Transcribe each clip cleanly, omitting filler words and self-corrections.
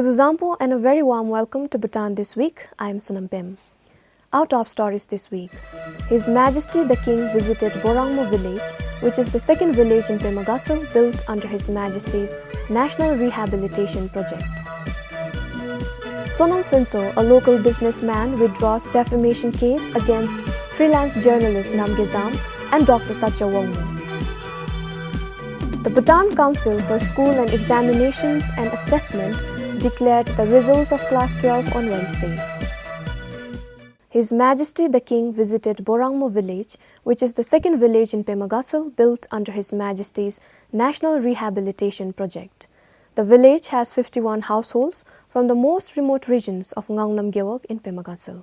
Kuzuzampo and a very warm welcome to Bhutan This Week. I am Sunam Pim. Our top stories this week. His Majesty the King visited Borangmo village, which is the second village in Pemagassal built under His Majesty's National Rehabilitation Project. Sonam Finso, a local businessman, withdraws defamation case against freelance journalist Namgezam and Dr. Satya Wongmu. The Bhutan Council for School and Examinations and Assessment declared the results of Class 12 on Wednesday. His Majesty the King visited Borangmo village, which is the second village in Pemagassal built under His Majesty's National Rehabilitation Project. The village has 51 households from the most remote regions of Ngangnam Gewog in Pemagassal.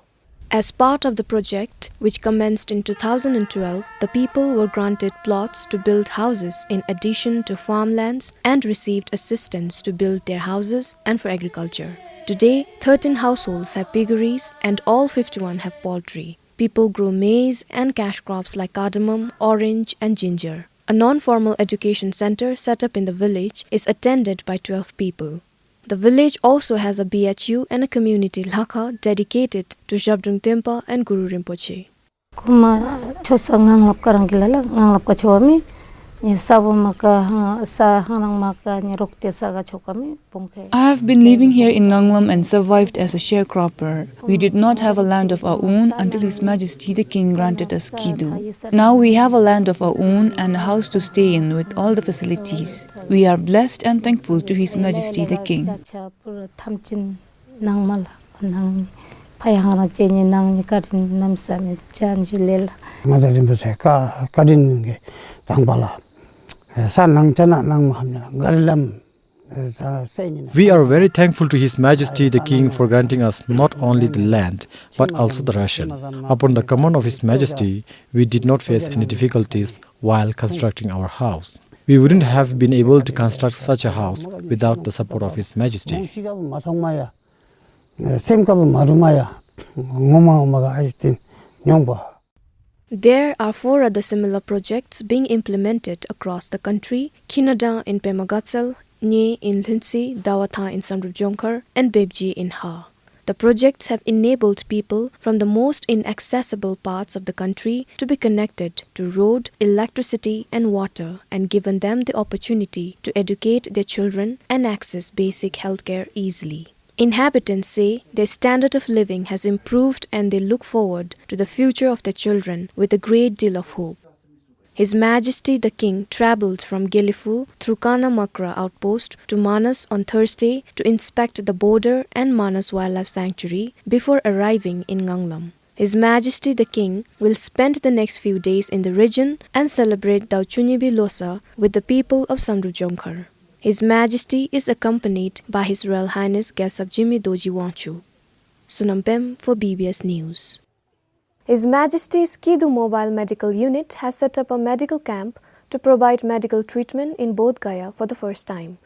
As part of the project, which commenced in 2012, the people were granted plots to build houses in addition to farmlands and received assistance to build their houses and for agriculture. Today, 13 households have piggeries and all 51 have poultry. People grow maize and cash crops like cardamom, orange and ginger. A non-formal education center set up in the village is attended by 12 people. The village also has a BHU and a community lakha dedicated to Jabdrung Tempa and Guru Rinpoche. I have been living here in Nganglam and survived as a sharecropper. We did not have a land of our own until His Majesty the King granted us Kidu. Now we have a land of our own and a house to stay in with all the facilities. We are blessed and thankful to His Majesty the King. We are very thankful to His Majesty the King for granting us not only the land, but also the ration. Upon the command of His Majesty, we did not face any difficulties while constructing our house. We wouldn't have been able to construct such a house without the support of His Majesty. There are 4 other similar projects being implemented across the country: Kinada in Pemagassal, Nye in Lhunsi, Dawatha in Samrup Jongkhar, and Bebji in Ha. The projects have enabled people from the most inaccessible parts of the country to be connected to road, electricity, and water, and given them the opportunity to educate their children and access basic healthcare easily. Inhabitants say their standard of living has improved and they look forward to the future of their children with a great deal of hope. His Majesty the King travelled from Gelifu through Kana Makra outpost to Manas on Thursday to inspect the border and Manas Wildlife Sanctuary before arriving in Nganglam. His Majesty the King will spend the next few days in the region and celebrate Dauchunibi Losa with the people of Samrup Jongkhar. His Majesty is accompanied by His Royal Highness Gesab Jimmy Doji Wangchu. Sunam Pem for BBS News. His Majesty's Kidu Mobile Medical Unit has set up a medical camp to provide medical treatment in Bodh Gaya for the first time.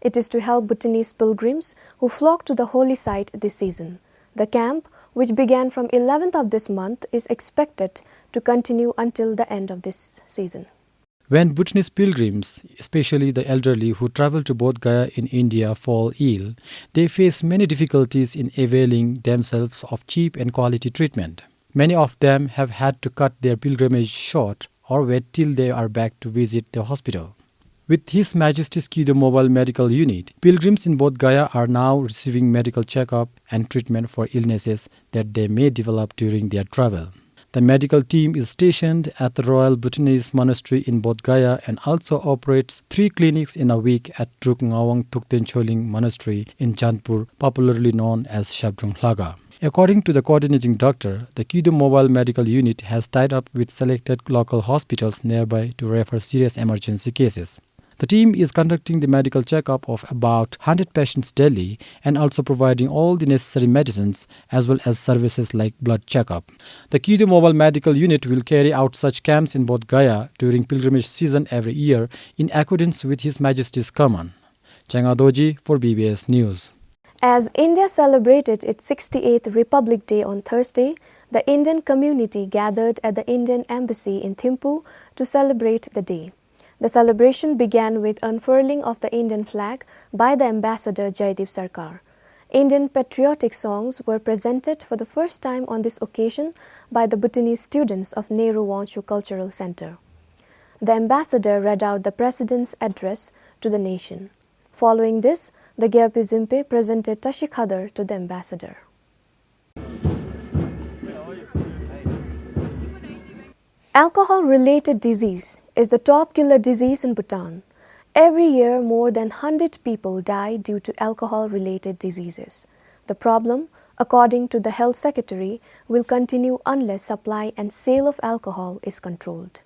It is to help Bhutanese pilgrims who flock to the holy site this season. The camp, which began from 11th of this month, is expected to continue until the end of this season. When Bhutanese pilgrims, especially the elderly who travel to Bodh Gaya in India, fall ill, they face many difficulties in availing themselves of cheap and quality treatment. Many of them have had to cut their pilgrimage short or wait till they are back to visit the hospital. With His Majesty's Kidu Mobile Medical Unit, pilgrims in Bodh Gaya are now receiving medical checkup and treatment for illnesses that they may develop during their travel. The medical team is stationed at the Royal Bhutanese Monastery in Bodh Gaya and also operates 3 clinics in a week at Truk Ngawang Tukten Choling Monastery in Chandpur, popularly known as Shabdrung Hlaga. According to the coordinating doctor, the Kidu Mobile Medical Unit has tied up with selected local hospitals nearby to refer serious emergency cases. The team is conducting the medical checkup of about 100 patients daily and also providing all the necessary medicines as well as services like blood checkup. The Kidu Mobile Medical Unit will carry out such camps in Bodh Gaya during pilgrimage season every year in accordance with His Majesty's command. Changa Doji for BBS News. As India celebrated its 68th Republic Day on Thursday, the Indian community gathered at the Indian Embassy in Thimphu to celebrate the day. The celebration began with unfurling of the Indian flag by the ambassador Jaideep Sarkar. Indian patriotic songs were presented for the first time on this occasion by the Bhutanese students of Nehru Wangshu Cultural Center. The ambassador read out the president's address to the nation. Following this, the Gyalpi Zimpe presented Tashi Khadar to the ambassador. Alcohol-related disease is the top killer disease in Bhutan. Every year, more than 100 people die due to alcohol-related diseases. The problem, according to the Health Secretary, will continue unless supply and sale of alcohol is controlled.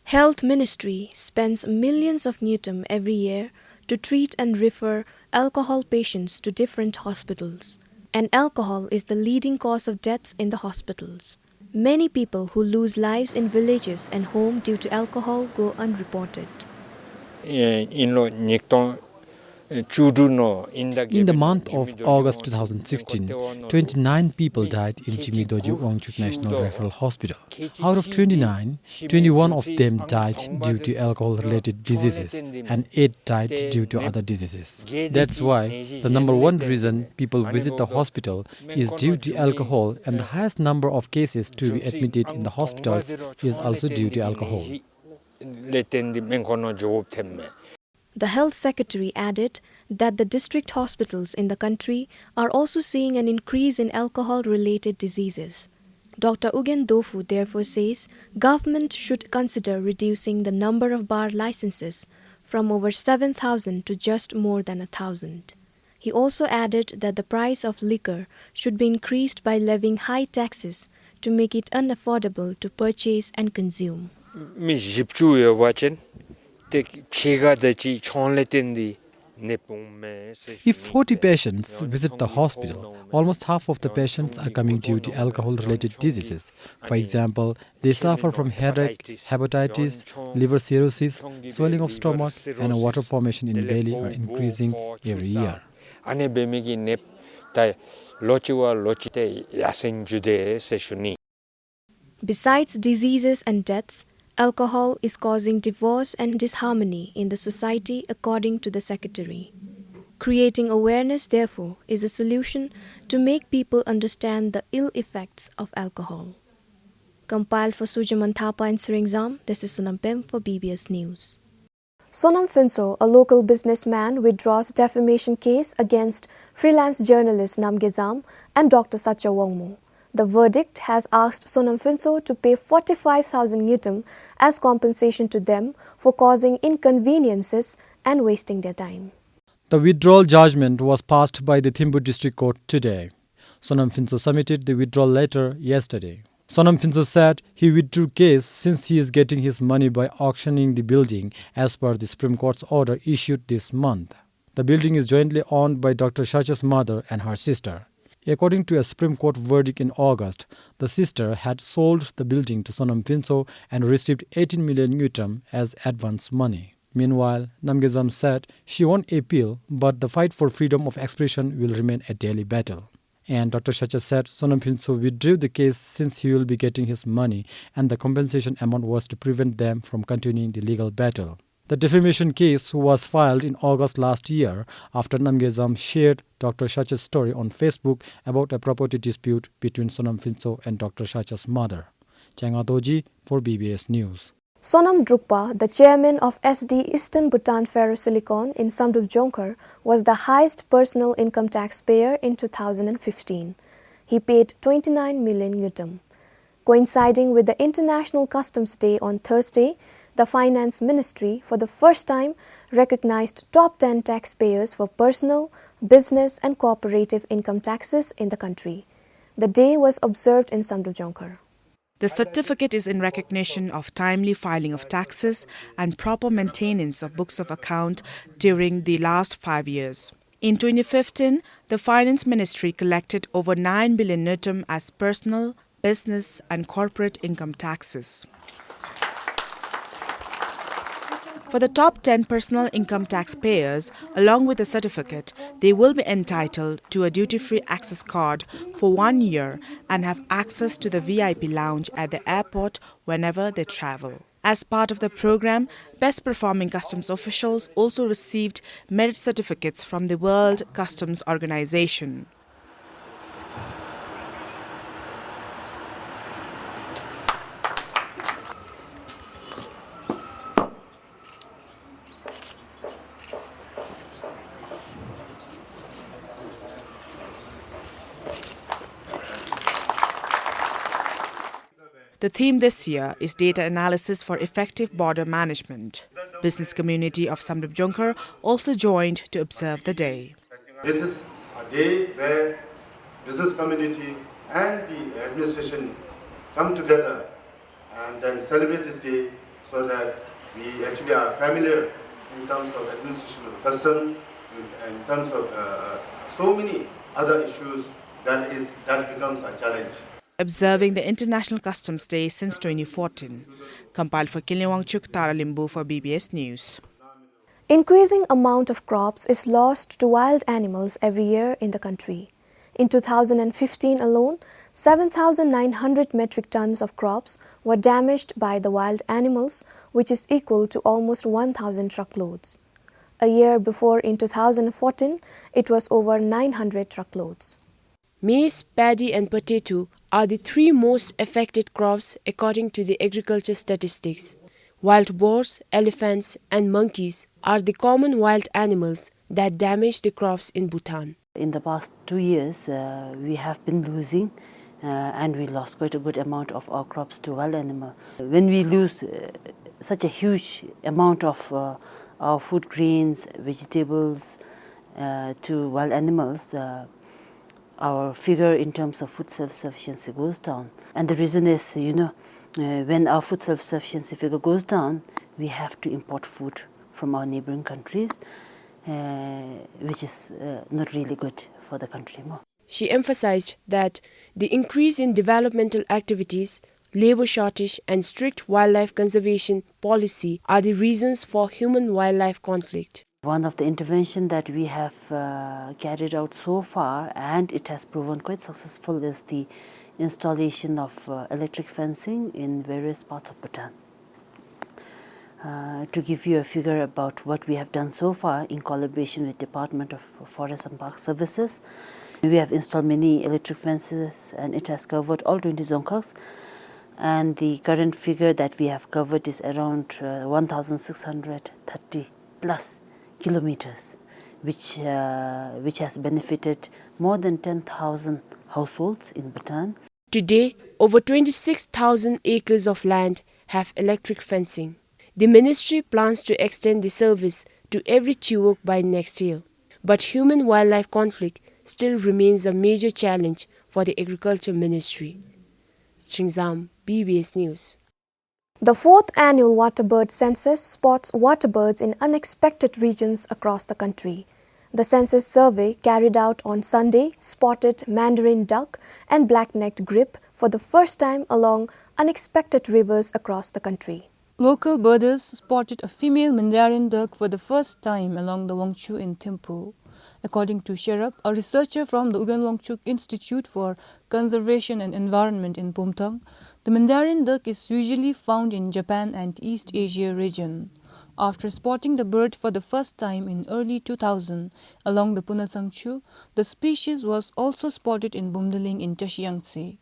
Health Ministry spends millions of Newton every year to treat and refer alcohol patients to different hospitals. And alcohol is the leading cause of deaths in the hospitals. Many people who lose lives in villages and home due to alcohol go unreported. In the month of August 2016, 29 people died in Jimidoju Wangchuk National Referral Hospital. Out of 29, 21 of them died due to alcohol-related diseases and 8 died due to other diseases. That's why the number one reason people visit the hospital is due to alcohol, and the highest number of cases to be admitted in the hospitals is also due to alcohol. The Health Secretary added that the district hospitals in the country are also seeing an increase in alcohol-related diseases. Dr. Ugen Dofu therefore says government should consider reducing the number of bar licenses from over 7,000 to just more than 1,000. He also added that the price of liquor should be increased by levying high taxes to make it unaffordable to purchase and consume. If 40 patients visit the hospital, almost half of the patients are coming due to alcohol-related diseases. For example, they suffer from headache, hepatitis, liver cirrhosis, swelling of stomach, and a water formation in belly are increasing every year. Besides diseases and deaths, alcohol is causing divorce and disharmony in the society, according to the Secretary. Creating awareness, therefore, is a solution to make people understand the ill effects of alcohol. Compiled for Sujaman Thapa in Seringzam, this is Sonam Pem for BBS News. Sonam Finso, a local businessman, withdraws defamation case against freelance journalist Namgezam and Dr. Sacha Wongmo. The verdict has asked Sonam Finso to pay 45,000 Newton as compensation to them for causing inconveniences and wasting their time. The withdrawal judgment was passed by the Thimbu District Court today. Sonam Finso submitted the withdrawal letter yesterday. Sonam Finso said he withdrew case since he is getting his money by auctioning the building as per the Supreme Court's order issued this month. The building is jointly owned by Dr. Sacha's mother and her sister. According to a Supreme Court verdict in August, the sister had sold the building to Sonam Finso and received 18 million Newton as advance money. Meanwhile, Namgezam said she won't appeal, but the fight for freedom of expression will remain a daily battle. And Dr. Sacha said Sonam Finso withdrew the case since he will be getting his money, and the compensation amount was to prevent them from continuing the legal battle. The defamation case was filed in August last year after Namgezam shared Dr. Sacha's story on Facebook about a property dispute between Sonam Finso and Dr. Sacha's mother. Changa Doji for BBS News. Sonam Drukpa, the chairman of SD Eastern Bhutan Ferrosilicon in Samdup Jonkar, was the highest personal income tax payer in 2015. He paid 29 million Newton. Coinciding with the International Customs Day on Thursday, the Finance Ministry, for the first time, recognized top 10 taxpayers for personal, business and cooperative income taxes in the country. The day was observed in Samdup Jonkar. The certificate is in recognition of timely filing of taxes and proper maintenance of books of account during the last 5 years. In 2015, the Finance Ministry collected over 9 billion Newton as personal, business and corporate income taxes. For the top 10 personal income taxpayers, along with the certificate, they will be entitled to a duty-free access card for 1 year and have access to the VIP lounge at the airport whenever they travel. As part of the program, best performing customs officials also received merit certificates from the World Customs Organization. The theme this year is Data Analysis for Effective Border Management. Business community of Samrup Jonkar also joined to observe the day. This is a day where business community and the administration come together and then celebrate this day so that we actually are familiar in terms of administration of customs, in terms of so many other issues that becomes a challenge. Observing the International Customs Day since 2014. Compiled for Kinlewangchuk, Tara Limbu for BBS News. Increasing amount of crops is lost to wild animals every year in the country. In 2015 alone, 7,900 metric tons of crops were damaged by the wild animals, which is equal to almost 1,000 truckloads. A year before, in 2014, it was over 900 truckloads. Maize, paddy and potato are the three most affected crops according to the agriculture statistics. Wild boars, elephants and monkeys are the common wild animals that damage the crops in Bhutan. In the past 2 years, we have been losing and we lost quite a good amount of our crops to wild animals. When we lose such a huge amount of our food grains, vegetables to wild animals, our figure in terms of food self-sufficiency goes down. And the reason is, when our food self-sufficiency figure goes down, we have to import food from our neighboring countries, which is not really good for the country more. She emphasized that the increase in developmental activities, labor shortage and strict wildlife conservation policy are the reasons for human-wildlife conflict. One of the interventions that we have carried out so far, and it has proven quite successful, is the installation of electric fencing in various parts of Bhutan. To give you a figure about what we have done so far in collaboration with Department of Forest and Park Services, we have installed many electric fences and it has covered all 20 dzongkhas. And the current figure that we have covered is around 1,630 plus kilometers, which has benefited more than 10,000 households in Bhutan. Today, over 26,000 acres of land have electric fencing. The ministry plans to extend the service to every chiwok by next year. But human-wildlife conflict still remains a major challenge for the Agriculture Ministry. Stringzam, BBS News. The fourth annual waterbird census spots waterbirds in unexpected regions across the country. The census survey carried out on Sunday spotted mandarin duck and black-necked grebe for the first time along unexpected rivers across the country. Local birders spotted a female mandarin duck for the first time along the Wangchu in Thimphu. According to Sherab, a researcher from the Uganwangchuk Institute for Conservation and Environment in Pumthang, the mandarin duck is usually found in Japan and East Asia region. After spotting the bird for the first time in early 2000 along the Punasangchu, the species was also spotted in Bumdaling in Tashiangtse.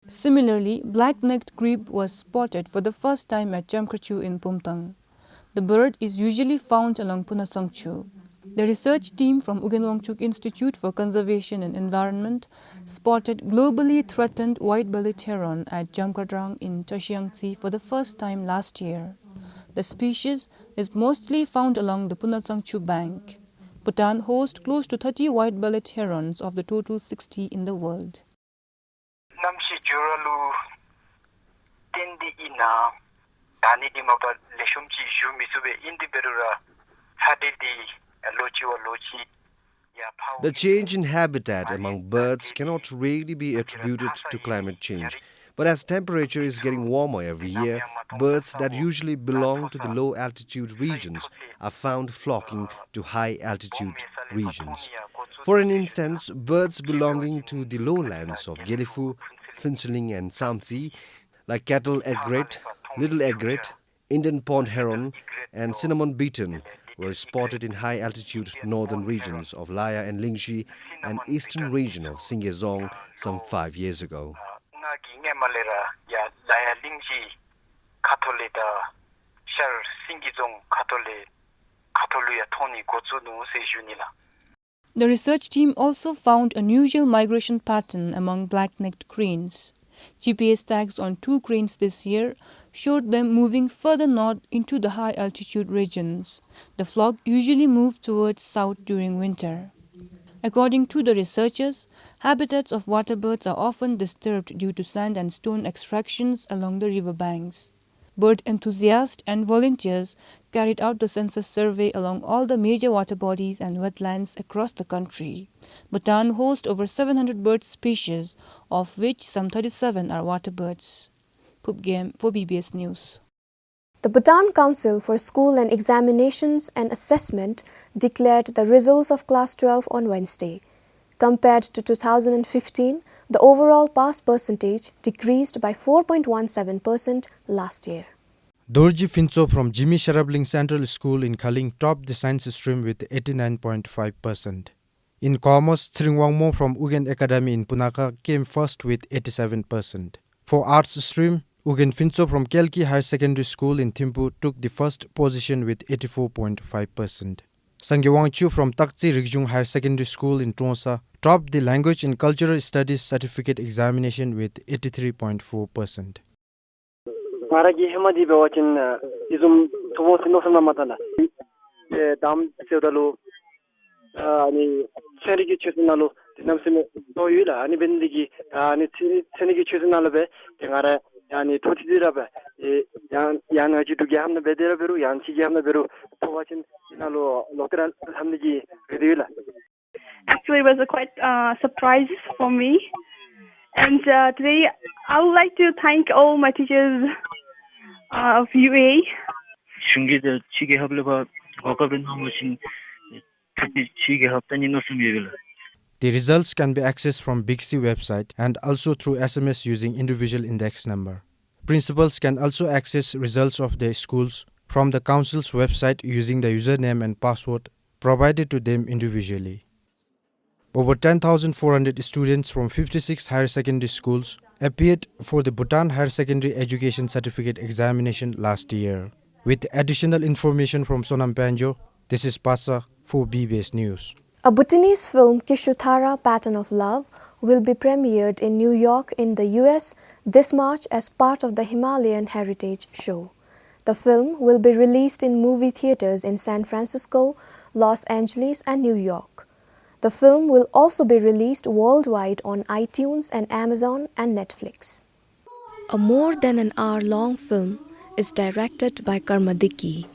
Similarly, black-necked grebe was spotted for the first time at Jamkrachu in Pumthang. The bird is usually found along Punasangchu. The research team from Uganwangchuk Institute for Conservation and Environment spotted globally threatened white-bellied heron at Jamkadrang in Tashiangtse for the first time last year. The species is mostly found along the Punasangchu bank. Bhutan hosts close to 30 white-bellied herons of the total 60 in the world. Namshi juralu tendi ina dani di maba leshumchi jumi sube indi berura hadidi lochi wa lochi. The change in habitat among birds cannot really be attributed to climate change. But as temperature is getting warmer every year, birds that usually belong to the low-altitude regions are found flocking to high-altitude regions. For an instance, birds belonging to the lowlands of Gelifu, Phinseling and Samsi, like cattle egret, Little egret, Indian pond heron, and cinnamon beetle were spotted in high-altitude northern regions of Laya and Lingxi and eastern region of Singyezong some 5 years ago. The research team also found unusual migration pattern among black-necked cranes. GPS tags on 2 cranes this year showed them moving further north into the high-altitude regions. The flock usually move towards south during winter. According to the researchers, habitats of waterbirds are often disturbed due to sand and stone extractions along the riverbanks. Bird enthusiasts and volunteers carried out the census survey along all the major water bodies and wetlands across the country. Bhutan hosts over 700 bird species, of which some 37 are waterbirds. Pupgam for BBS News. The Bhutan Council for School and Examinations and Assessment declared the results of Class 12 on Wednesday. Compared to 2015, the overall pass percentage decreased by 4.17% last year. Dorji Fincho from Jimmy Sharabling Central School in Khaling topped the science stream with 89.5%. In commerce, Tringwangmo from Ugen Academy in Punakha came first with 87%. For arts stream, Ugen Fincho from Kelki Higher Secondary School in Thimphu took the first position with 84.5%. Sangyewang Chu from Takchi Rigjung Higher Secondary School in Tronsa topped the Language and Cultural Studies Certificate Examination with 83.4%. Maragi Hemadi Bawachin Izum Tomosino Matana. Dam Sedalu Ani Senigi Chusinalo, Namsim Toyula, Ani Bendigi, Ani Senigi Chusinalabe, Tangara, Ani Totirabe, Yanaji to Gam the Bederaberu, Yanchi Gam the Beru, Towachin Nalo, Local Hamigi, Redula. Actually, it was a quite surprise for me. And today, I would like to thank all my teachers of UA. The results can be accessed from Bixi website and also through SMS using individual index number. Principals can also access results of their schools from the council's website using the username and password provided to them individually. Over 10,400 students from 56 higher secondary schools appeared for the Bhutan Higher Secondary Education Certificate Examination last year. With additional information from Sonam Panjo, this is Pasa for BBS News. A Bhutanese film, Katara, Pattern of Love, will be premiered in New York in the US this March as part of the Himalayan Heritage Show. The film will be released in movie theaters in San Francisco, Los Angeles, and New York. The film will also be released worldwide on iTunes and Amazon and Netflix. A more than an hour-long film is directed by Karma Dikki.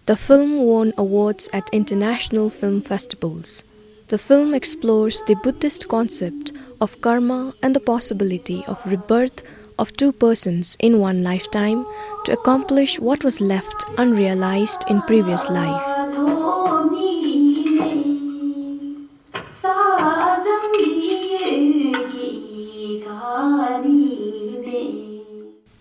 The film won awards at international film festivals. The film explores the Buddhist concept of karma and the possibility of rebirth of two persons in one lifetime to accomplish what was left unrealized in previous life.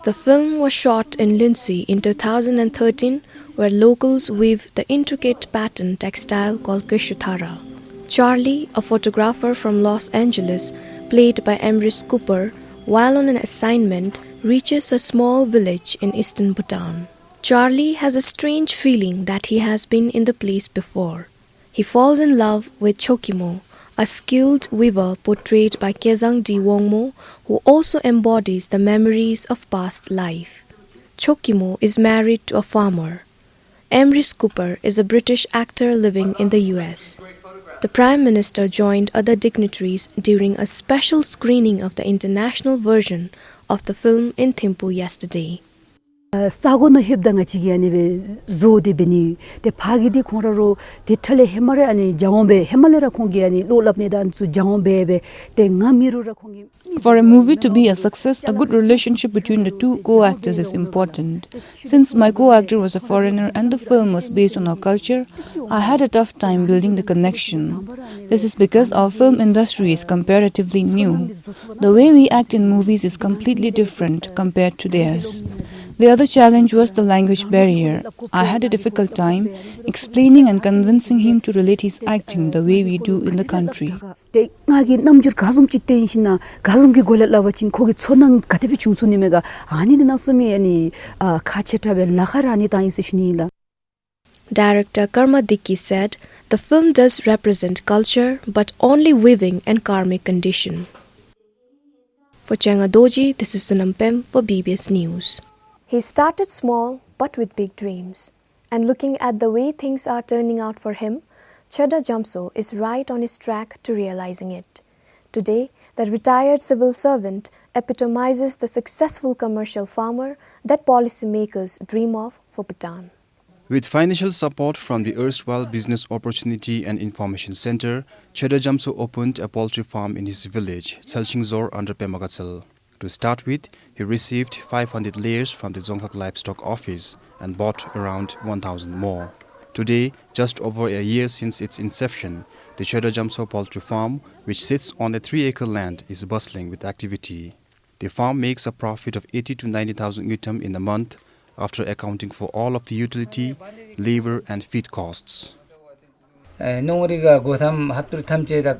The film was shot in Lindsay in 2013, where locals weave the intricate pattern textile called Katara. Charlie, a photographer from Los Angeles, played by Emrys Cooper, while on an assignment, reaches a small village in eastern Bhutan. Charlie has a strange feeling that he has been in the place before. He falls in love with Chokimo, a skilled weaver portrayed by Kezang D. Wongmo, who also embodies the memories of past life. Chokimo is married to a farmer. Emrys Cooper is a British actor living in the US. The Prime Minister joined other dignitaries during a special screening of the international version of the film in Thimphu yesterday. 사고는 hebdanga chigi ani be zodi beni de phagidi khoraro de thale hemare ani jangombe hemalera khongi ani lolapne dan chu jangombe be te ngamiru ra khongi. For a movie to be a success, a good relationship between the two co-actors is important. Since my co-actor was a foreigner and the film was based on our culture, I had a tough time building the connection. This is because our film industry is comparatively new. The way we act in movies is completely different compared to theirs. The other challenge was the language barrier. I had a difficult time explaining and convincing him to relate his acting the way we do in the country. ngagi namjur gazum chitte inshina gazum ki golat lawachin khogi chonang gatebi chungsunimega ani nasami ani khachetabe lagarani taisishniila. Director Karma Dikki said, the film does represent culture but only weaving and karmic condition. For Changadoji, this is Sunam Pem for BBS News. He started small but with big dreams. And looking at the way things are turning out for him, Cheda Jamso is right on his track to realizing it. Today, the retired civil servant epitomizes the successful commercial farmer that policymakers dream of for Bhutan. With financial support from the erstwhile Business Opportunity and Information Center, Cheda Jamso opened a poultry farm in his village, Chalchingzor under Pemagatsal. To start with, he received 500 layers from the Dzongkhag Livestock Office and bought around 1,000 more. Today, just over a year since its inception, the Cheda Jamso Poultry Farm, which sits on a 3-acre land, is bustling with activity. The farm makes a profit of 80 to 90,000 yutam in a month after accounting for all of the utility, labor and feed costs. 농어리가 고삼 합들 탐제dak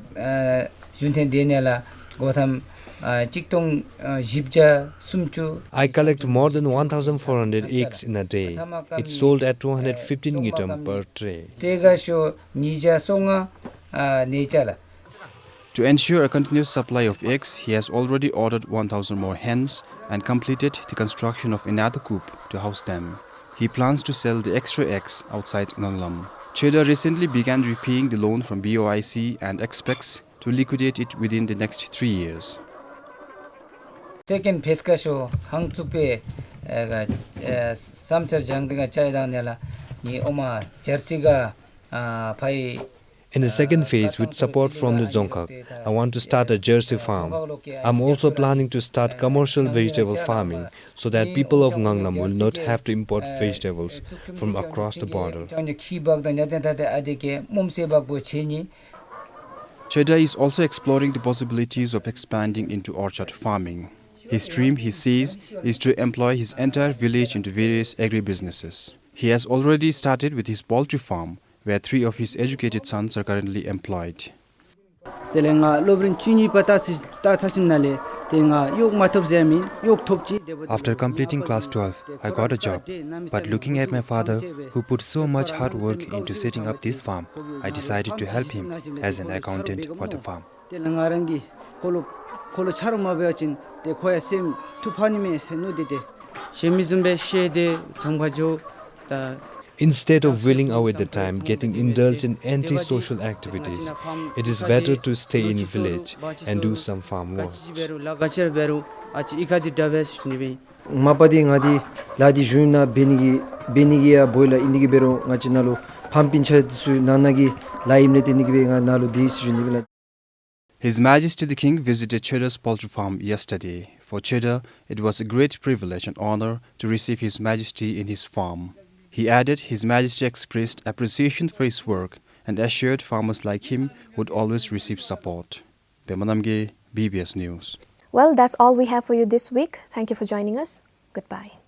준텐 데냐라 고삼 직동 집자 숨주. I collect more than 1,400 eggs in a day. It's sold at 215 yutam per tray. 대가쇼 니자 송아 네자라. To ensure a continuous supply of eggs, he has already ordered 1,000 more hens and completed the construction of another coop to house them. He plans to sell the extra eggs outside Nganglam. Cheda recently began repaying the loan from BOIC and expects to liquidate it within the next 3 years. Second pescasho hangtupe samter jangdega chaidanela ni oma jersiga pai. In the second phase, with support from the Dzongkhag, I want to start a Jersey farm. I'm also planning to start commercial vegetable farming so that people of Nganglam will not have to import vegetables from across the border. Cheda is also exploring the possibilities of expanding into orchard farming. His dream, he says, is to employ his entire village into various agribusinesses. He has already started with his poultry farm, where 3 of his educated sons are currently employed. After completing class 12, I got a job. But looking at my father, who put so much hard work into setting up this farm, I decided to help him as an accountant for the farm. Instead of willing away the time getting indulged in anti-social activities, it is better to stay in village and do some farm work. Mapadi ngadi ladi juna benigia boila indigi bero ngachinalo pampincha su nanagi laimne tinigi nganalu dis junibla. His Majesty the King visited Cheda's poultry farm yesterday. For Cheda, it was a great privilege and honor to receive His Majesty in his farm. He added His Majesty expressed appreciation for his work and assured farmers like him would always receive support. Bemanamge, BBS News. Well, that's all we have for you this week. Thank you for joining us. Goodbye.